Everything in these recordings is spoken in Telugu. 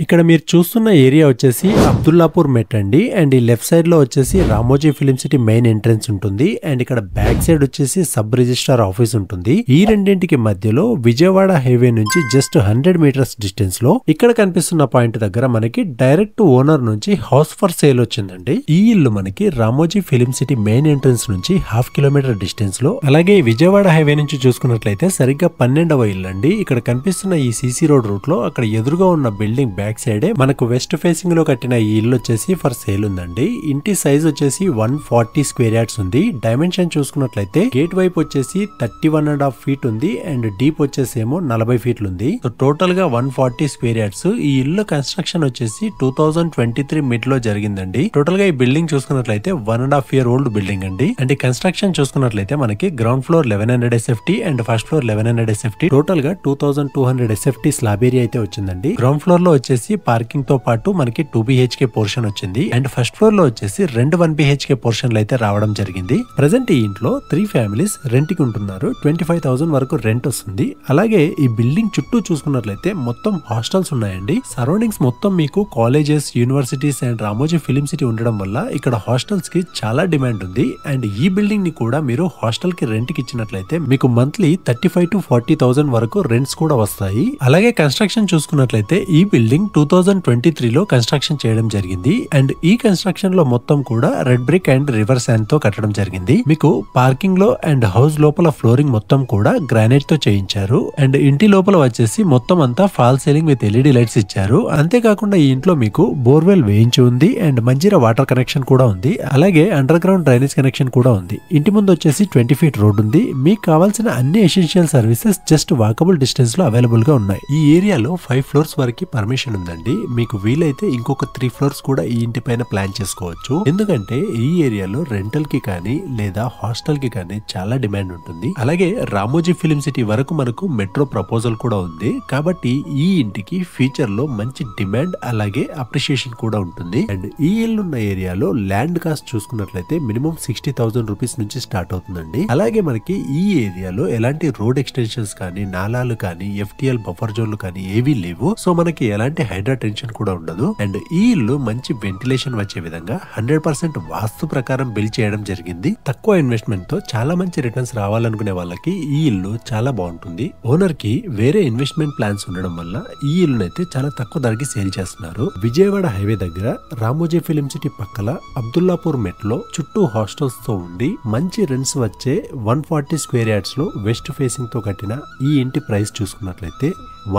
ఇక్కడ మీరు చూస్తున్న ఏరియా వచ్చేసి అబ్దుల్లాపూర్ మెట్ అండి. అండ్ ఈ లెఫ్ట్ సైడ్ లో వచ్చేసి Ramoji film city main entrance ఉంటుంది. అండ్ ఇక్కడ బ్యాక్ సైడ్ వచ్చేసి సబ్ రిజిస్ట్రార్ ఆఫీస్ ఉంటుంది. ఈ రెండింటికి మధ్యలో విజయవాడ హైవే నుంచి జస్ట్ 100 మీటర్స్ డిస్టెన్స్ లో ఇక్కడ కనిపిస్తున్న పాయింట్ దగ్గర మనకి డైరెక్ట్ ఓనర్ నుంచి హౌస్ ఫర్ సేల్ వచ్చిందండి. ఈ ఇల్లు మనకి Ramoji film city main entrance నుంచి 1/2 కిలోమీటర్ డిస్టెన్స్ లో, అలాగే విజయవాడ హైవే నుంచి చూసుకున్నట్లయితే సరిగ్గా 12వ ఇల్లు అండి. ఇక్కడ కనిపిస్తున్న ఈ సీసీ రోడ్ రూట్ లో అక్కడ ఎదురుగా ఉన్న బిల్డింగ్ బ్యాక్ సైడే మనకు వెస్ట్ ఫేసింగ్ లో కట్టిన ఈ ఇల్లు వచ్చేసి ఫర్ సేల్ ఉందండి. ఇంటి సైజ్ వచ్చేసి 140 స్క్వేర్ యార్డ్స్ ఉంది. డైమెన్షన్ చూసుకున్నట్లయితే గేట్ వైపు వచ్చేసి 31.5 ఫీట్ ఉంది. అండ్ డీప్ వచ్చేసి ఏమో 40 ఫీట్లు ఉంది. సో టోటల్ గా 140 స్క్వేర్ యార్డ్స్. ఈ ఇల్లు కన్స్ట్రక్షన్ వచ్చేసి 2023 మిడ్ లో జరిగిందండి. టోటల్ గా ఈ బిల్డింగ్ చూసుకున్నట్లయితే 1.5 ఇయర్ ఓల్డ్ బిల్డింగ్ అండి. అండ్ ఈ కన్స్ట్రక్షన్ చూసుకున్నట్లయితే మనకి ground floor 1100 SFT and first floor 1100 SFT. Total గా 2200 SFT స్లాబ్ ఏరియా అయితే వచ్చిందండి. గ్రౌండ్ ఫ్లోర్ లో వచ్చేసి పార్కింగ్ తో పాటు మనకి 2 BHK పోర్షన్ వచ్చింది. అండ్ ఫస్ట్ ఫ్లోర్ లో వచ్చేసి 2 1 BHK పోర్షన్లు అయితే రావడం జరిగింది. ప్రెసెంట్ ఈ ఇంట్లో 3 ఫ్యామిలీస్ రెంట్ కి ఉంటున్నారు. 25,000 వరకు రెంట్ వస్తుంది. అలాగే ఈ బిల్డింగ్ చుట్టూ చూసుకున్నట్లయితే మొత్తం హాస్టల్స్ ఉన్నాయండి. సరౌండింగ్స్ మొత్తం మీకు colleges, universities and Ramoji film city ఉండడం వల్ల ఇక్కడ హాస్టల్స్ కి చాలా డిమాండ్ ఉంది. అండ్ ఈ బిల్డింగ్ ని కూడా మీరు హాస్టల్ కి రెంట్ కి ఇచ్చినట్లయితే మీకు మంత్లీ 35,000 to 40,000 వరకు రెంట్స్ కూడా వస్తాయి. అలాగే కన్స్ట్రక్షన్ చూసుకున్నట్లయితే ఈ బిల్డింగ్ 2023 లో కన్స్ట్రక్షన్ చేయడం జరిగింది. అండ్ ఈ కన్స్ట్రక్షన్ లో మొత్తం కూడా red brick and river sand తో కట్టడం జరిగింది. మీకు పార్కింగ్ లో అండ్ హౌస్ లోపల ఫ్లోరింగ్ మొత్తం కూడా గ్రానైట్ తో చేయించారు. అండ్ ఇంటి లోపల వచ్చేసి మొత్తం అంతా fall ceiling with LED lights ఇచ్చారు. అంతేకాకుండా ఈ ఇంట్లో మీకు బోర్వెల్ వేయించి ఉంది. అండ్ మంజీరా వాటర్ కనెక్షన్ కూడా ఉంది. అలాగే అండర్ గ్రౌండ్ డ్రైనేజ్ కనెక్షన్ కూడా ఉంది. ఇంటి ముందు వచ్చేసి 20 ఫీట్ రోడ్ ఉంది. మీకు కావాల్సిన అన్ని essential services just walkable distance లో అవైలబుల్ గా ఉన్నాయి. ఈ ఏరియాలో 5 ఫ్లోర్స్ వరకు పర్మిషన్ ఉందండి. మీకు వీలైతే ఇంకొక 3 ఫ్లోర్స్ కూడా ఈ ఇంటి పైన ప్లాన్ చేసుకోవచ్చు. ఎందుకంటే ఈ ఏరియాలో రెంటల్ కి కానీ లేదా హాస్టల్ కి కానీ చాలా డిమాండ్ ఉంటుంది. అలాగే రామోజీ ఫిలిం సిటీ వరకు మనకు మెట్రో ప్రపోజల్ కూడా ఉంది. కాబట్టి ఈ ఇంటికి ఫ్యూచర్ లో మంచి డిమాండ్ అలాగే అప్రిషియేషన్ కూడా ఉంటుంది. అండ్ ఈ ఇల్లున్న ఏరియాలో ల్యాండ్ కాస్ట్ చూసుకున్నట్లయితే మినిమం 60,000 రూపీస్ నుంచి స్టార్ట్ అవుతుందండి. అలాగే మనకి ఈ ఏరియాలో ఎలాంటి రోడ్ ఎక్స్టెన్షన్స్ కానీ, నాలాలు కానీ, FTL బఫర్ జోన్లు కానీ ఏవీ లేవు. సో మనకి ఎలాంటి హైడ్రా టెన్షన్ కూడా ఉండదు. అండ్ ఈ ఇల్లు మంచి వెంటిలేషన్ వచ్చే విధంగా 100% వాస్తు ప్రకారం బిల్డ్ చేయడం జరిగింది. తక్కువ ఇన్వెస్ట్మెంట్ తో చాలా మంచి రిటర్న్స్ రావాలనుకునే వాళ్ళకి ఈ ఇల్లు చాలా బాగుంటుంది. ఓనర్ కి వేరే ఇన్వెస్ట్మెంట్ ప్లాన్స్ ఉండడం వల్ల ఈ ఇల్లునైతే చాలా తక్కువ ధరకి సేల్ చేస్తున్నారు. విజయవాడ హైవే దగ్గర రామోజీ ఫిలిం సిటీ పక్కల అబ్దుల్లాపూర్ మెట్ లో చుట్టూ హాస్టల్స్ తో ఉండి మంచి రెంట్స్ వచ్చే 140 స్క్వేర్ యార్డ్స్ లో వెస్ట్ ఫేసింగ్ తో కట్టిన ఈ ఇంటి ప్రైస్ చూసుకున్నట్లయితే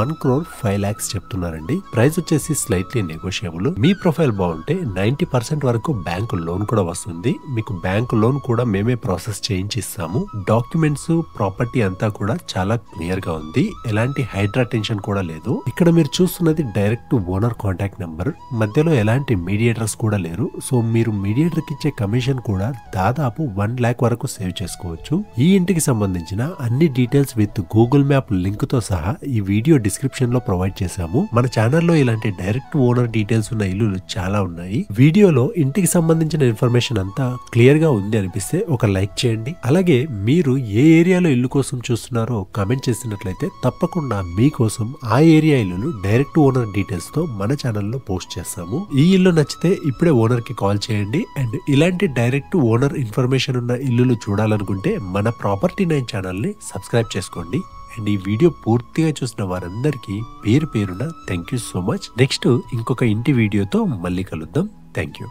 1,05 lakhs చెప్తున్నారండి. ప్రైస్ వచ్చేసి స్లైట్లీ నెగోషియబుల్. మీ ప్రొఫైల్ బాగుంటే 90% వరకు బ్యాంకు లోన్ కూడా వస్తుంది. మీకు బ్యాంకు లోన్ కూడా మేమే ప్రాసెస్ చేయించి ఇస్తాము. డాక్యుమెంట్స్, ప్రాపర్టీ అంతా కూడా చాలా క్లియర్ గా ఉంది. ఎలాంటి హైడ్రా టెన్షన్ కూడా లేదు. ఇక్కడ మీరు చూస్తున్నది డైరెక్ట్ ఓనర్ కాంటాక్ట్ నెంబర్. మధ్యలో ఎలాంటి మీడియేటర్స్ కూడా లేరు. సో మీరు మీడియేటర్ కి ఇచ్చే కమిషన్ కూడా దాదాపు 1 lakh వరకు సేవ్ చేసుకోవచ్చు. ఈ ఇంటికి సంబంధించిన అన్ని details with Google map link తో సహా ఈ వీడియో డిస్క్రిప్షన్ లో ప్రొవైడ్ చేశాము. మన ఛానల్లో ఇలాంటి డైరెక్ట్ ఓనర్ డీటెయిల్స్ ఉన్న ఇల్లులు చాలా ఉన్నాయి. వీడియోలో ఇంటికి సంబంధించిన ఇన్ఫర్మేషన్ అంతా క్లియర్ గా ఉంది అనిపిస్తే ఒక లైక్ చేయండి. అలాగే మీరు ఏ ఏరియాలో ఇల్లు కోసం చూస్తున్నారో కామెంట్ చేసినట్లయితే తప్పకుండా మీకోసం ఆ ఏరియా ఇల్లులు డైరెక్ట్ ఓనర్ డీటెయిల్స్ తో మన ఛానల్లో పోస్ట్ చేస్తాము. ఈ ఇల్లు నచ్చితే ఇప్పుడే ఓనర్ కి కాల్ చేయండి. అండ్ ఇలాంటి డైరెక్ట్ ఓనర్ ఇన్ఫర్మేషన్ ఉన్న ఇల్లులు చూడాలనుకుంటే మన ప్రాపర్టీ 9 ఛానల్ ని సబ్స్క్రైబ్ చేసుకోండి. అండ్ ఈ వీడియో పూర్తిగా చూసిన వారందరికీ పేరు పేరున thank you so much. Next ఇంకొక ఇంటి వీడియోతో మళ్ళీ కలుద్దాం. Thank you.